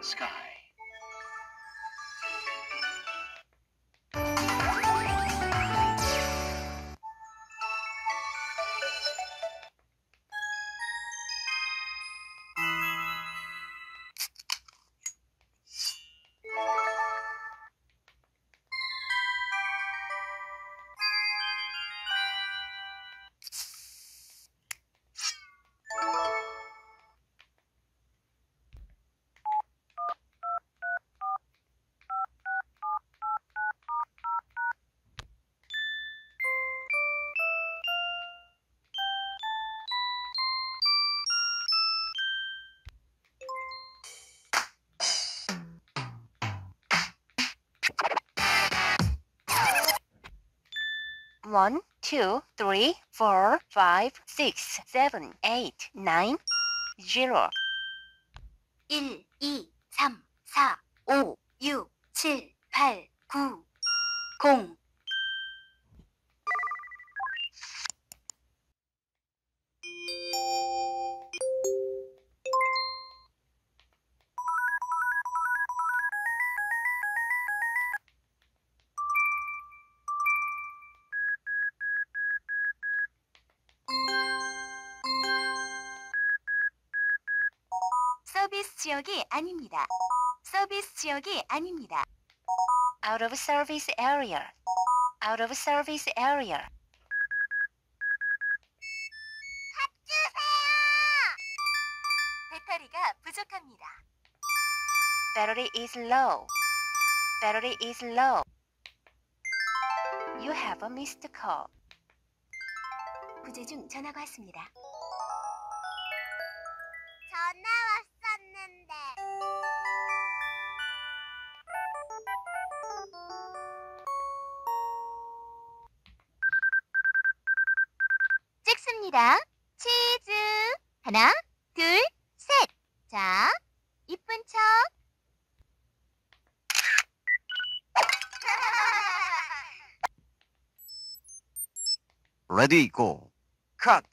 sky. One, two, three, four, five, six, seven, eight, nine, zero. 1, 2, 3, 4, 5, 6, 7, 8, 9, 0. 서비스 지역이 아닙니다. 서비스 지역이 아닙니다. Out of service area. Out of service area. 배터리가 부족합니다. Battery is low. Battery is low. You have a missed call. 부재 중 전화가 왔습니다. 전화 왔었는데. 찍습니다. 치즈. 하나, 둘, 셋. 자, 이쁜 척. Ready, go. Cut.